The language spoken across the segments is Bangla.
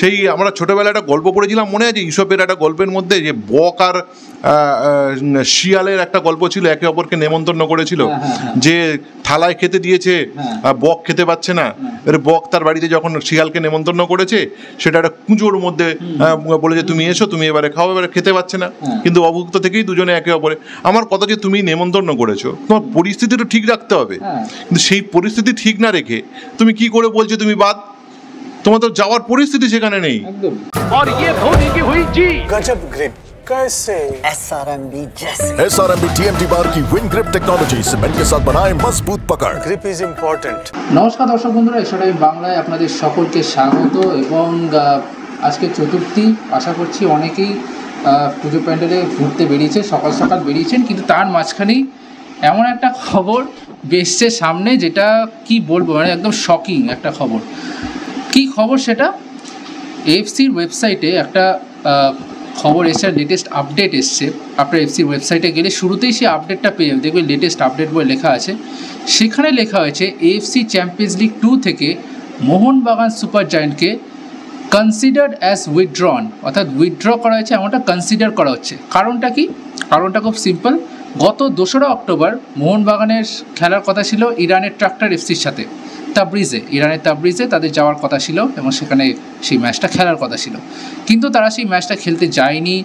সেই আমরা ছোটোবেলায় একটা গল্প পড়েছিলাম, মনে আছে ঈশপের একটা গল্পের মধ্যে যে বক আর শিয়ালের একটা গল্প ছিল, একে অপরকে নেমন্তন্ন করেছিল, যে থালায় খেতে দিয়েছে, বক খেতে পাচ্ছে না, এর বক তার বাড়িতে যখন শিয়ালকে নেমন্তন্ন করেছে সেটা একটা কুঁজোর মধ্যে বলেছে তুমি এসো, তুমি এবারে খাও, এবারে খেতে পাচ্ছে না, কিন্তু অভুক্ত থেকেই দুজনে একে অপরে। আমার কথা যে তুমি নেমন্তন্ন করেছো, তোমার পরিস্থিতিটা ঠিক রাখতে হবে, কিন্তু সেই পরিস্থিতি ঠিক না রেখে তুমি কি করে বলছো তুমি বাদ, তোমার তো যাওয়ার পরিস্থিতি সেখানে নেই। SRMB TMT बार की विन ग्रिप टेक्नोलॉजी सीमेंट के साथ बनाए मजबूत पकड़। Grip is important. নমস্কার দর্শক বন্ধুরা, এসআরএমবি বাংলায় আপনাদের সকলকে স্বাগত। এবং আজকে চতুর্থী, আশা করছি অনেকেই পুজো প্যান্ডেলে ঘুরতে বেরিয়েছে, সকাল সকাল বেরিয়েছেন, কিন্তু তার মাঝখানেই এমন একটা খবর বেসছে সামনে, যেটা কি বলবো, মানে একদম শকিং একটা খবর। কি খবর সেটা? এফসির ওয়েবসাইটে একটা খবর এসে, লেটেস্ট আপডেট এসছে। আপনার এফসির ওয়েবসাইটে গেলে শুরুতেই সেই আপডেটটা পেয়ে যাবে, দেখবেন লেটেস্ট আপডেট বলে লেখা আছে। সেখানে লেখা হয়েছে এএফসি চ্যাম্পিয়ন্স লিগ 2 থেকে মোহনবাগান সুপার জায়ান্টকে কনসিডার্ড অ্যাজ উইথড্রন, অর্থাৎ উইথড্র করা হয়েছে, এমনটা কনসিডার করা হচ্ছে। কারণটা কি? কারণটা খুব সিম্পল। গত 2রা অক্টোবর মোহনবাগানের খেলার কথা ছিল ইরানের ট্রাক্টর এফসির সাথে, তাবরিজে, ইরানের তাবরিজে তাদের যাওয়ার কথা ছিল এবং সেখানে সেই ম্যাচটা খেলার কথা ছিল, কিন্তু তারা সেই ম্যাচটা খেলতে যায়নি।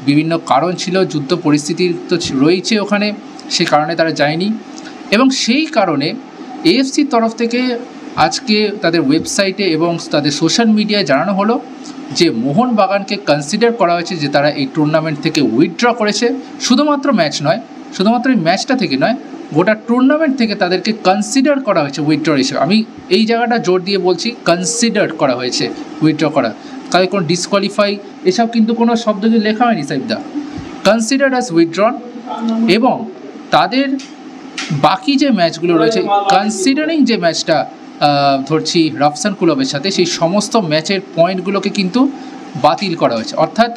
বিভিন্ন কারণ ছিল, যুদ্ধ পরিস্থিতি তো রয়েছে ওখানে, সেই কারণে তারা যায়নি। এবং সেই কারণে এএফসির তরফ থেকে আজকে তাদের ওয়েবসাইটে এবং তাদের সোশ্যাল মিডিয়ায় জানানো হলো যে মোহনবাগানকে কনসিডার করা হয়েছে যে তারা এই টুর্নামেন্ট থেকে উইথড্র করেছে। শুধুমাত্র ম্যাচ নয়, শুধুমাত্র এই ম্যাচটা থেকে নয়, গোটা টুর্নামেন্ট থেকে তাদেরকে কনসিডার করা হয়েছে উইথড্র হিসেবে। আমি এই জায়গাটা জোর দিয়ে বলছি, কনসিডার করা হয়েছে উইথড্র করা, তাদের কোনো ডিসকোয়ালিফাই এসব কিন্তু কোনো শব্দ দিয়ে লেখা হয়নি সাইবদা। কনসিডার অ্যাজ উইথড্রন, এবং তাদের বাকি যে ম্যাচগুলো রয়েছে, কনসিডারিং যে ম্যাচটা ধরছি রাফসান ক্লাবের সাথে, সেই সমস্ত ম্যাচের পয়েন্টগুলোকে কিন্তু বাতিল করা হয়েছে। অর্থাৎ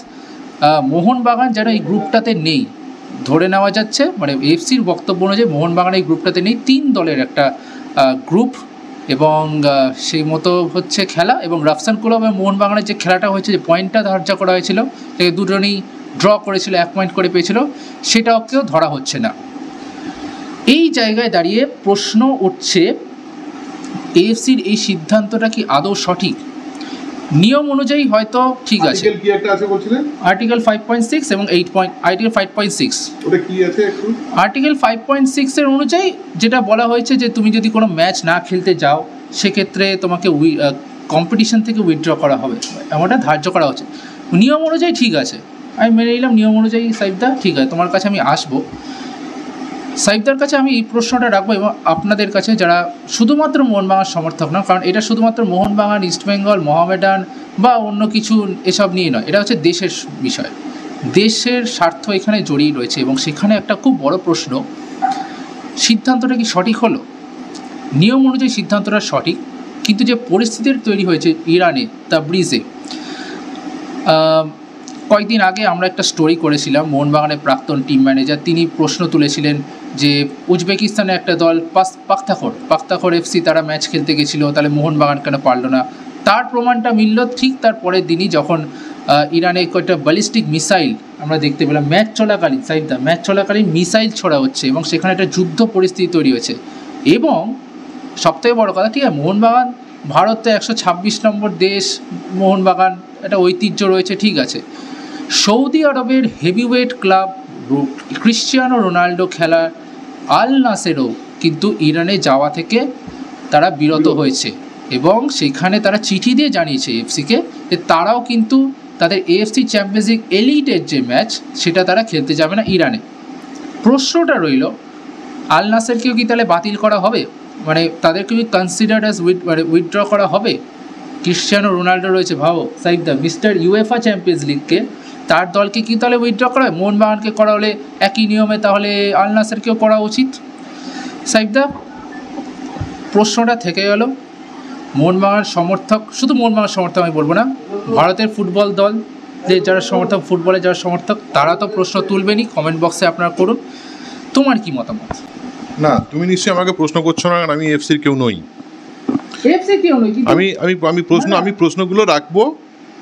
মোহনবাগান যেন এই গ্রুপটাতে নেই, ধরে নেওয়া যাচ্ছে, মানে এফসির বক্তব্য অনুযায়ী মোহনবাগান এই গ্রুপটাতে নেই। 3 দলের একটা গ্রুপ, এবং সেই মতো হচ্ছে খেলা। এবং রাফসান ক্লাব এবং মোহনবাগানের যে খেলাটা হয়েছে, যে পয়েন্টটা ধার্য করা হয়েছিল, দুজনেই ড্র করেছিল, 1 পয়েন্ট করে পেয়েছিল, সেটাকেও ধরা হচ্ছে না। এই জায়গায় দাঁড়িয়ে প্রশ্ন উঠছে, এএফসির এই সিদ্ধান্তটা কি আদৌ সঠিক? নিয়ম অনুযায়ী হয়তো ঠিক আছে, আর্টিকেল 5.6 এবং 8 আর্টিকেল 5.6, ওটা কি আছে একটু? আর্টিকেল 5.6 এর অনুযায়ী যেটা বলা হয়েছে যে তুমি যদি কোনো ম্যাচ না খেলতে যাও, সেক্ষেত্রে তোমাকে কম্পিটিশন থেকে উইথড্র করা হবে, এমনটা ধার্য করা হচ্ছে। নিয়ম অনুযায়ী ঠিক আছে, আমি মেনে নিলাম নিয়ম অনুযায়ী। সাইফদা, ঠিক আছে, তোমার কাছে আমি আসবো। সাইফদার কাছে আমি এই প্রশ্নটা রাখবো, এবং আপনাদের কাছে যারা শুধুমাত্র মোহনবাগান সমর্থক না, কারণ এটা শুধুমাত্র মোহনবাগান, ইস্টবেঙ্গল, মোহামেডান বা অন্য কিছু এসব নিয়ে নয়, এটা হচ্ছে দেশের বিষয়, দেশের স্বার্থ এখানে জড়িয়ে রয়েছে। এবং সেখানে একটা খুব বড় প্রশ্ন, সিদ্ধান্তটা কি সঠিক হলো? নিয়ম অনুযায়ী সিদ্ধান্তটা সঠিক, কিন্তু যে পরিস্থিতির তৈরি হয়েছে ইরানে তাবরিজে, কয়েকদিন আগে আমরা একটা স্টোরি করেছিলাম, মোহনবাগানের প্রাক্তন টিম ম্যানেজার তিনি প্রশ্ন তুলেছিলেন যে উজবেকিস্তানের একটা দল পাখতাখর এফসি, তারা ম্যাচ খেলতে গেছিলো, তাহলে মোহনবাগান কেন পারল না? তার প্রমাণটা মিলল ঠিক তার পরের দিনই, যখন ইরানে একটা ব্যালিস্টিক মিসাইল আমরা দেখতে পেলাম ম্যাচ চলাকালীন, সাইফদা, ম্যাচ চলাকালীন মিসাইল ছোড়া হচ্ছে, এবং সেখানে একটা যুদ্ধ পরিস্থিতি তৈরি হয়েছে। এবং সবথেকে বড় কথা, ঠিক আছে, মোহনবাগান ভারতে 126 নম্বর দেশ, মোহনবাগান একটা ঐতিহ্য রয়েছে, ঠিক আছে, সৌদি আরবের হেভিওয়েট ক্লাব ক্রিশ্চিয়ানো রোনাল্ডো খেলার আল নাসেরও কিন্তু ইরানে যাওয়া থেকে তারা বিরত হয়েছে, এবং সেখানে তারা চিঠি দিয়ে জানিয়েছে এফসিকে যে তারাও কিন্তু তাদের এএফসি চ্যাম্পিয়ন্স লিগ এলিটের যে ম্যাচ, সেটা তারা খেলতে যাবে না ইরানে। প্রশ্নটা রইল, আল নাসেরকেও কি তাহলে বাতিল করা হবে? মানে তাদেরকে কি কনসিডার্ড অ্যাজ উইথড্র করা হবে? ক্রিশ্চিয়ানো রোনাল্ডো রয়েছে, ভাবো সাইফদা, মিস্টার ইউএফএ চ্যাম্পিয়ন্স লিগকে, তার দলকে কি তাহলে উইথড্র করা হয়? মোহনবাগানকে করা হলে একই নিয়মে তাহলে আল নাসেরকেও করা উচিত। সাইফদা, প্রশ্নটা থেকে গেল। মোহনবাগান সমর্থক, শুধু মোহনবাগান সমর্থক আমি বলবো না, ভারতের ফুটবল দল যে যারা সমর্থক, ফুটবলের যারা সমর্থক, তারা তো প্রশ্ন তুলবেনই। কমেন্ট বক্সে আপনারা করুন, তোমার কি মতামত? না, তুমি নিশ্চয়ই আমাকে প্রশ্ন করছো না, আমি এফসির কেউ নই। এফসি কেউ নই, আমি প্রশ্নগুলো রাখবো,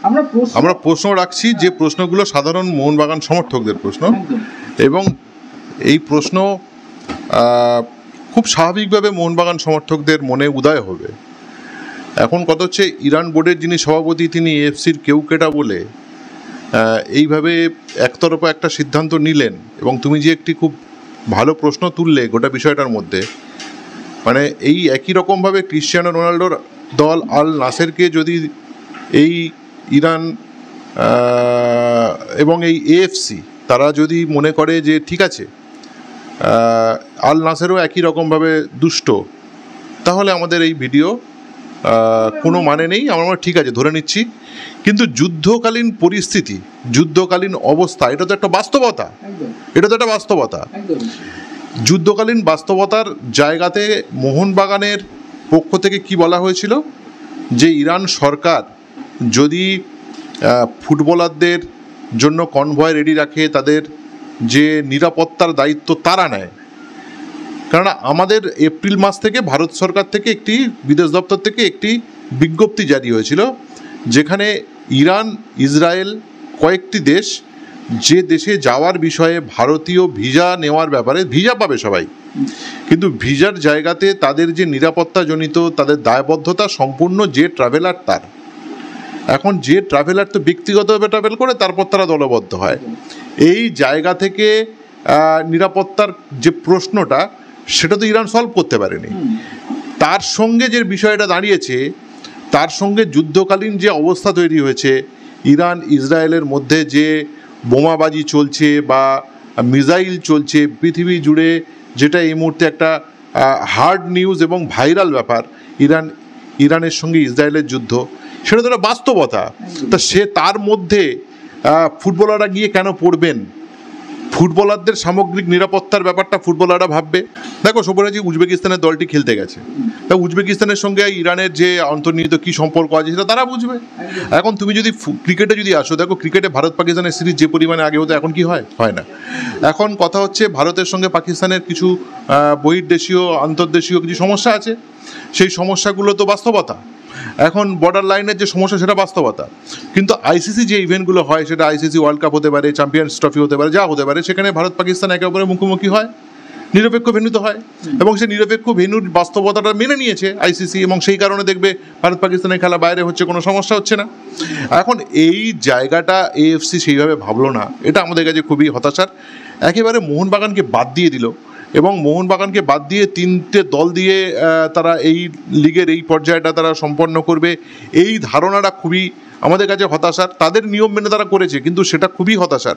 আমরা প্রশ্ন রাখছি, যে প্রশ্নগুলো সাধারণ মোহনবাগান সমর্থকদের প্রশ্ন, এবং এই প্রশ্ন খুব স্বাভাবিকভাবে মোহনবাগান সমর্থকদের মনে উদয় হবে। এখন কথা হচ্ছে, ইরান বোর্ডের যিনি সভাপতি তিনি এএফসির কেউকেটা বলে এইভাবে একতরফা একটা সিদ্ধান্ত নিলেন। এবং তুমি যে একটি খুব ভালো প্রশ্ন তুললে গোটা বিষয়টার মধ্যে, মানে এই একই রকমভাবে ক্রিশ্চিয়ানো রোনাল্ডোর দল আল নাসেরকে যদি এই ইরান এবং এই এএফসি তারা যদি মনে করে যে ঠিক আছে আল নাসেরও একই রকমভাবে দুষ্ট, তাহলে আমাদের এই ভিডিও কোনো মানে নেই, আমরা ঠিক আছে ধরে নিচ্ছি। কিন্তু যুদ্ধকালীন পরিস্থিতি, যুদ্ধকালীন অবস্থা, এটা তো একটা বাস্তবতা, এটা তো একটা বাস্তবতা। যুদ্ধকালীন বাস্তবতার জায়গাতে মোহনবাগানের পক্ষ থেকে কি বলা হয়েছিল, যে ইরান সরকার যদি ফুটবলারদের জন্য কনভয় রেডি রাখে, তাদের যে নিরাপত্তার দায়িত্ব তারা নেয়। কারণ আমাদের এপ্রিল মাস থেকে ভারত সরকার থেকে একটি বিদেশ দপ্তর থেকে একটি বিজ্ঞপ্তি জারি হয়েছিল, যেখানে ইরান, ইসরায়েল কয়েকটি দেশ, যে দেশে যাওয়ার বিষয়ে ভারতীয় ভিসা নেওয়ার ব্যাপারে, ভিসা পাবে সবাই, কিন্তু ভিসার জায়গাতে তাদের যে নিরাপত্তাজনিত তাদের দায়বদ্ধতা সম্পূর্ণ যে ট্রাভেলার তার। এখন যে ট্রাভেলার তো ব্যক্তিগতভাবে ট্রাভেল করে, তারপর তারা দলবদ্ধ হয়। এই জায়গা থেকে নিরাপত্তার যে প্রশ্নটা, সেটা তো ইরান সলভ করতে পারেনি। তার সঙ্গে যে বিষয়টা দাঁড়িয়েছে, তার সঙ্গে যুদ্ধকালীন যে অবস্থা তৈরি হয়েছে, ইরান ইসরায়েলের মধ্যে যে বোমাবাজি চলছে বা মিসাইল চলছে পৃথিবী জুড়ে, যেটা এই মুহূর্তে একটা হার্ড নিউজ এবং ভাইরাল ব্যাপার, ইরানের সঙ্গে ইসরায়েলের যুদ্ধ, সেটা তো একটা বাস্তবতা। তা সে তার মধ্যে ফুটবলাররা গিয়ে কেন পড়বেন? ফুটবলারদের সামগ্রিক নিরাপত্তার ব্যাপারটা ফুটবলাররা ভাববে। দেখো শোভরাজি, উজবেকিস্তানের দলটি খেলতে গেছে, তা উজবেকিস্তানের সঙ্গে ইরানের যে অন্তর্নিহিত কী সম্পর্ক আছে সেটা তারা বুঝবে। এখন তুমি যদি ক্রিকেটে যদি আসো, দেখো ক্রিকেটে ভারত পাকিস্তানের সিরিজ যে পরিমাণে আগে হতো, এখন কি হয়? হয় না। এখন কথা হচ্ছে, ভারতের সঙ্গে পাকিস্তানের কিছু বহির্দেশীয় আন্তর্দেশীয় কিছু সমস্যা আছে, সেই সমস্যাগুলো তো বাস্তবতা। এখন বর্ডার লাইনের যে সমস্যা, সেটা বাস্তবতা। কিন্তু আইসিসি যে ইভেন্টগুলো হয়, সেটা আইসিসি ওয়ার্ল্ড কাপ হতে পারে, চ্যাম্পিয়ন্স ট্রফি হতে পারে, যা হতে পারে, সেখানে ভারত পাকিস্তান একে অপরের মুখোমুখি হয়, নিরপেক্ষ ভেন্যুতে হয়, এবং সেই নিরপেক্ষ ভেন্যুর বাস্তবতাটা মেনে নিয়েছে আইসিসি, এবং সেই কারণে দেখবে ভারত পাকিস্তানের খেলা বাইরে হচ্ছে, কোনো সমস্যা হচ্ছে না। এখন এই জায়গাটা এএফসি সেইভাবে ভাবলো না, এটা আমাদের কাছে খুবই হতাশার। একেবারে মোহনবাগানকে বাদ দিয়ে দিল, এবং মোহনবাগানকে বাদ দিয়ে তিনটে দল দিয়ে তারা এই লিগের এই পর্যায়টা তারা সম্পন্ন করবে, এই ধারণাটা খুবই আমাদের কাছে হতাশার। তাদের নিয়ম মেনে তারা করেছে, কিন্তু সেটা খুবই হতাশার।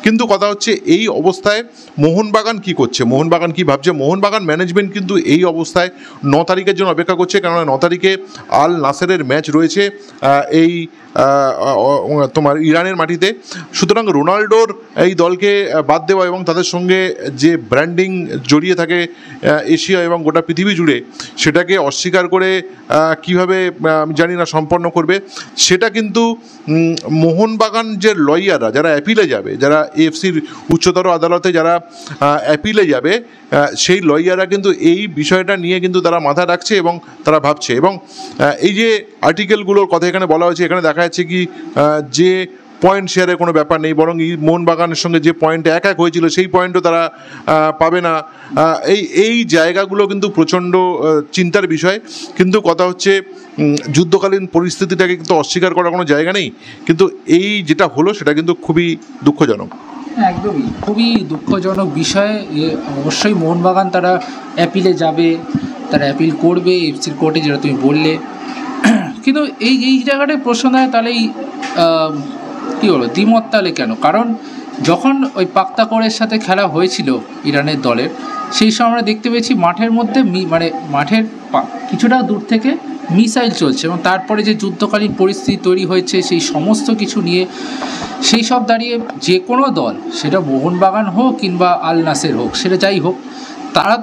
কিন্তু কথা হচ্ছে, এই অবস্থায় মোহনবাগান কি করছে, মোহনবাগান কি ভাবছে? মোহনবাগান ম্যানেজমেন্ট কিন্তু এই অবস্থায় 9 তারিখের জন্য অপেক্ষা করছে, কেননা 9 তারিখে আল নাসেরের ম্যাচ রয়েছে এই তোমার ইরানের মাটিতে। সুতরাং রোনাল্ডোর এই দলকে বাদ দেওয়া এবং তাদের সঙ্গে যে ব্র্যান্ডিং জড়িয়ে থাকে এশিয়া এবং গোটা পৃথিবী জুড়ে, সেটাকে অস্বীকার করে কিভাবে আমি জানি না সম্পন্ন করবে, সেটা কিন্তু মোহনবাগান যে লয়াররা যারা অ্যাপিলে যাবে, যারা এএফসির উচ্চতর আদালতে যারা অ্যাপিলে যাবে, সেই লয়াররা কিন্তু এই বিষয়টা নিয়ে কিন্তু তারা মাথা রাখছে এবং তারা ভাবছে। এবং এই যে আর্টিকেলগুলোর কথা এখানে বলা হয়েছে, এখানে দেখা যাচ্ছে কি যে পয়েন্ট শেয়ারের কোনো ব্যাপার নেই, বরং মোহনবাগানের সঙ্গে যে পয়েন্ট এক হয়েছিল সেই পয়েন্টও তারা পাবে না। এই জায়গাগুলো কিন্তু প্রচণ্ড চিন্তার বিষয়। কিন্তু কথা হচ্ছে, যুদ্ধকালীন পরিস্থিতিটাকে কিন্তু অস্বীকার করার কোনো জায়গা নেই, কিন্তু এই যেটা হলো সেটা কিন্তু খুবই দুঃখজনক। একদমই খুবই দুঃখজনক বিষয়। অবশ্যই মোহনবাগান তারা অ্যাপিলে যাবে, তারা অ্যাপিল করবে এফসির কোর্টে, যেটা তুমি বললে। কিন্তু এই জায়গাটায় প্রশ্ন দেয়, তাহলে এই কী হলো দ্বিমত তাহলে কেন? কারণ যখন ওই পাক্তাকোরের সাথে খেলা হয়েছিল ইরানের দলের, সেই সময় আমরা দেখতে পেয়েছি মাঠের মধ্যে মানে মাঠের কিছুটা দূর থেকে মিসাইল চলছে, এবং তারপরে যে যুদ্ধকালীন পরিস্থিতি তৈরি হয়েছে সেই সমস্ত কিছু নিয়ে, সেই সব দাঁড়িয়ে যে কোনো দল, সেটা মোহনবাগান হোক কিংবা আল নাসের হোক, সেটা যাই হোক, তারা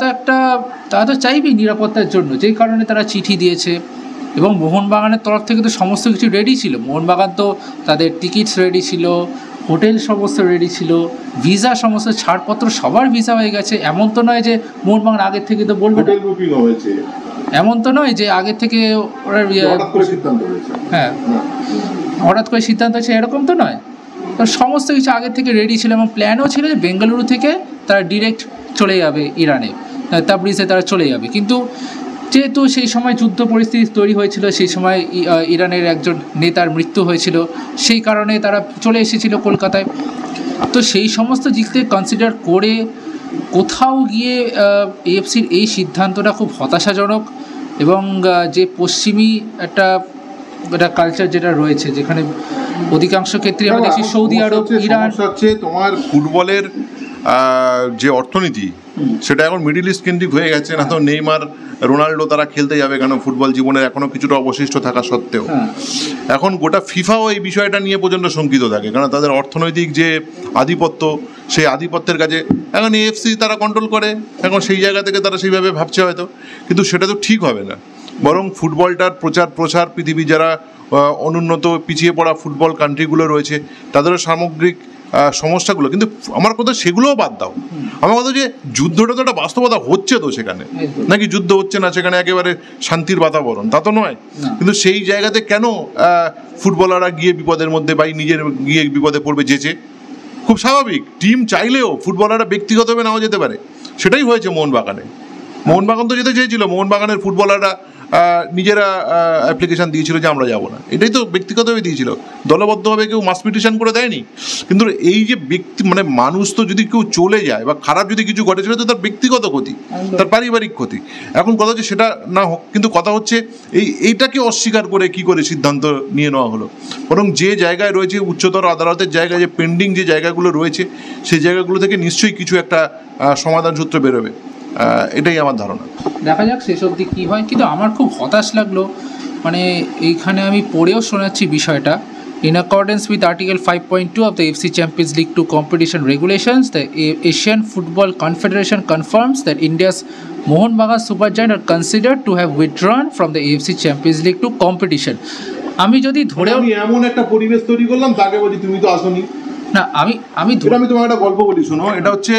তো চাইবেই নিরাপত্তার জন্য, যেই কারণে তারা চিঠি দিয়েছে। এবং মোহনবাগানের তরফ থেকে তো সমস্ত কিছু রেডি ছিল, মোহনবাগান তো তাদের টিকিটস রেডি ছিল, হোটেল সমস্ত রেডি ছিল, ভিসা সমস্ত ছাড়পত্র সবার ভিসা হয়ে গেছে। এমন তো নয় যে মোহনবাগান আগের থেকে তো বলবে, এমন তো নয় যে আগের থেকে ওরা হ্যাঁ হঠাৎ করে সিদ্ধান্ত হচ্ছে এরকম তো নয়, তো সমস্ত কিছু আগের থেকে রেডি ছিল এবং প্ল্যানও ছিল যে বেঙ্গালুরু থেকে তারা ডিরেক্ট চলে যাবে ইরানে, তাবরিজে তারা চলে যাবে। কিন্তু যেহেতু সেই সময় যুদ্ধ পরিস্থিতি তৈরি হয়েছিল, সেই সময় ইরানের একজন নেতার মৃত্যু হয়েছিল, সেই কারণে তারা চলে এসেছিল কলকাতায়। তো সেই সমস্ত দিককে কনসিডার করে কোথাও গিয়ে এএফসির এই সিদ্ধান্তটা খুব হতাশাজনক। এবং যে পশ্চিমী একটা কালচার যেটা রয়েছে, যেখানে অধিকাংশ ক্ষেত্রে আমরা দেখছি সৌদি আরব, ইরান, হচ্ছে তোমার ফুটবলের যে অর্থনীতি সেটা এখন মিডিল ইস্ট কেন্দ্রিক হয়ে গেছে। না তো নেইমার, রোনাল্ডো তারা খেলতে যাবে কেন ফুটবল জীবনের এখনো কিছুটা অবশিষ্ট থাকা সত্ত্বেও? এখন গোটা ফিফাও এই বিষয়টা নিয়ে পর্যন্ত শঙ্কিত থাকে, কারণ তাদের অর্থনৈতিক যে আধিপত্য, সেই আধিপত্যের কাছে এখন এএফসি তারা কন্ট্রোল করে। এখন সেই জায়গা থেকে তারা সেইভাবে ভাবছে হয়তো, কিন্তু সেটা তো ঠিক হবে না। বরং ফুটবলটার প্রসার পৃথিবী যারা অনুন্নত পিছিয়ে পড়া ফুটবল কান্ট্রিগুলো রয়েছে তাদেরও সামগ্রিক সমস্যাগুলো, কিন্তু আমার কথা সেগুলোও বাদ দাও। আমার কথা যে যুদ্ধটা তো একটা বাস্তবতা হচ্ছে, তো সেখানে নাকি যুদ্ধ হচ্ছে না, সেখানে একেবারে শান্তির বাতাবরণ, তা তো নয়। কিন্তু সেই জায়গাতে কেন ফুটবলাররা গিয়ে বিপদের মধ্যে বা নিজের গিয়ে বিপদে পড়বে যেচে? খুব স্বাভাবিক, টিম চাইলেও ফুটবলাররা ব্যক্তিগতভাবে নাও যেতে পারে। সেটাই হয়েছে মোহনবাগানে। মোহনবাগান তো যেতে চেয়েছিল, মোহনবাগানের ফুটবলাররা নিজেরা অ্যাপ্লিকেশান দিয়েছিল যে আমরা যাবো না, এটাই তো ব্যক্তিগতভাবে দিয়েছিল, দলবদ্ধভাবে কেউ মাস পিটিশন করে দেয়নি। কিন্তু এই যে মানে মানুষ তো যদি কেউ চলে যায় বা খারাপ যদি কিছু ঘটে, সেটা তো তার ব্যক্তিগত ক্ষতি, তার পারিবারিক ক্ষতি। এখন কথা হচ্ছে সেটা না হোক, কিন্তু কথা হচ্ছে এইটাকে অস্বীকার করে কি করে সিদ্ধান্ত নিয়ে নেওয়া হলো। বরং যে জায়গায় রয়েছে উচ্চতর আদালতের জায়গায়, যে পেন্ডিং যে জায়গাগুলো রয়েছে, সেই জায়গাগুলো থেকে নিশ্চয়ই কিছু একটা সমাধান সূত্র বেরোবে, এটাই আমার ধারণা। দেখা যাক শেষ অবধি কী হয়। কিন্তু আমার খুব হতাশ লাগলো, মানে এইখানে আমি পড়েও শোনাচ্ছি বিষয়টা। In accordance with Article 5.2 of the AFC Champions League 2 competition regulations, the Asian Football Confederation confirms that India's Mohun Bagan Super Giants are considered to have withdrawn from the AFC Champions League 2 competition. আমি যদি ধরেও এমন একটা পরিবেশ তৈরি করলাম, তাকে বলি তুমি তো আসোনি না, আমি তোমার একটা গল্প বলি, শোনো। এটা হচ্ছে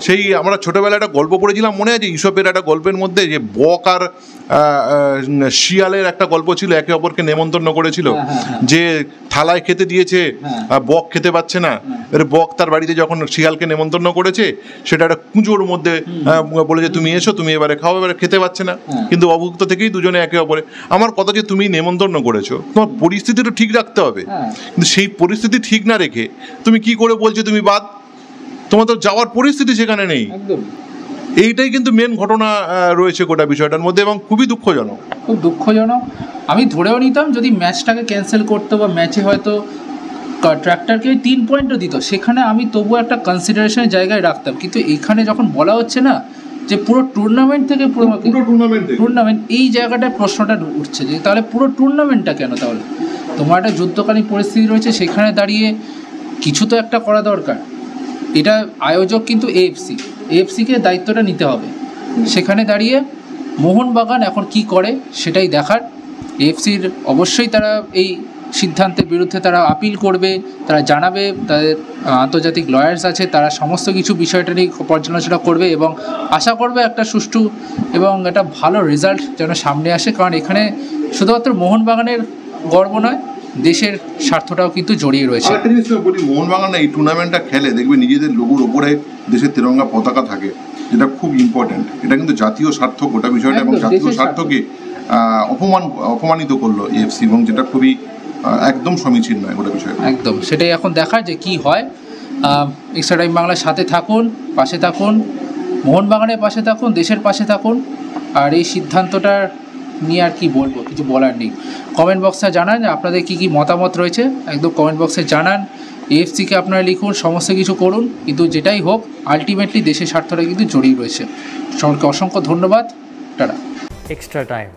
সেই আমরা ছোটোবেলায় একটা গল্প পড়েছিলাম, মনে আছে ঈশপের একটা গল্পের মধ্যে যে বক আর শিয়ালের একটা গল্প ছিল, একে অপরকে নেমন্তন্ন করেছিল, যে থালায় খেতে দিয়েছে, বক খেতে পাচ্ছে না। এর বক তার বাড়িতে যখন শিয়ালকে নেমন্তন্ন করেছে, সেটা একটা কুঁজোর মধ্যে বলে যে তুমি এসো, তুমি এবারে খাও, এবারে খেতে পাচ্ছে না, কিন্তু অভুক্ত থেকেই দুজনে একে অপরে। আমার কথা যে তুমি নেমন্তন্ন করেছো, তোমার পরিস্থিতিটা ঠিক রাখতে হবে, কিন্তু সেই পরিস্থিতি ঠিক না রেখে তুমি কি করে বলছো তুমি বাদ? তোমার তো যাওয়ার পরিস্থিতি সেখানে নেই। এইটাই কিন্তু মেন ঘটনা রয়েছে গোটা বিষয়টার মধ্যে, এবং খুবই দুঃখজনক, খুব দুঃখজনক। আমি ধরেও নিতাম যদি ম্যাচটাকে ক্যান্সেল করতো বা ম্যাচে হয়তো ট্র্যাক্টরকে 3 পয়েন্টও দিত, সেখানে আমি তবুও একটা কনসিডারেশনের জায়গায় রাখতাম। কিন্তু এখানে যখন বলা হচ্ছে না যে পুরো টুর্নামেন্ট থেকে টুর্নামেন্ট, এই জায়গাটায় প্রশ্নটা উঠছে যে তাহলে পুরো টুর্নামেন্টটা কেন? তাহলে তোমার একটা যুদ্ধকালীন পরিস্থিতি রয়েছে, সেখানে দাঁড়িয়ে কিছু তো একটা করা দরকার। এটা আয়োজক কিন্তু এএফসিকে দায়িত্বটা নিতে হবে। সেখানে দাঁড়িয়ে মোহনবাগান এখন কি করে সেটাই দেখার। এএফসির অবশ্যই তারা এই সিদ্ধান্তের বিরুদ্ধে তারা আপিল করবে, তারা জানাবে, তাদের আন্তর্জাতিক লয়ার্স আছে, তারা সমস্ত কিছু বিষয়টা নিয়ে পর্যালোচনা করবে এবং আশা করবে একটা সুষ্ঠু এবং একটা ভালো রেজাল্ট যেন সামনে আসে। কারণ এখানে শুধুমাত্র মোহনবাগানের গর্ব নয়, দেশের স্বার্থটাও কিন্তু জড়িয়ে রয়েছে। একটা জিনিস বলি, মোহনবাগান এই টুর্নামেন্টটা খেলে দেখবে নিজেদের লোগোর ওপরে দেশের তিরঙ্গা পতাকা থাকে, যেটা খুব ইম্পর্টেন্ট। এটা কিন্তু জাতীয় স্বার্থ গোটা বিষয়টা, এবং জাতীয় স্বার্থকে অপমানিত করলো এএফসি, এবং যেটা খুবই একদম সমীচীন নয় গোটা বিষয়। একদম সেটাই এখন দেখার যে কি হয়। এক্সট্রা টাইম বাংলার সাথে থাকুন, পাশে থাকুন, মোহনবাগানের পাশে থাকুন, দেশের পাশে থাকুন। আর এই সিদ্ধান্তটার নিয়ে আর কি বলবো, কিছু বলার নেই। কমেন্ট বক্সে জানান যে আপনাদের কী কী মতামত রয়েছে, একদম কমেন্ট বক্সে জানান। এএফসিকে আপনারা লিখুন, সমস্ত কিছু করুন, কিন্তু যেটাই হোক আলটিমেটলি দেশের স্বার্থটা কিন্তু জড়িয়ে রয়েছে। সকলকে অসংখ্য ধন্যবাদ। টাটা। Extra time.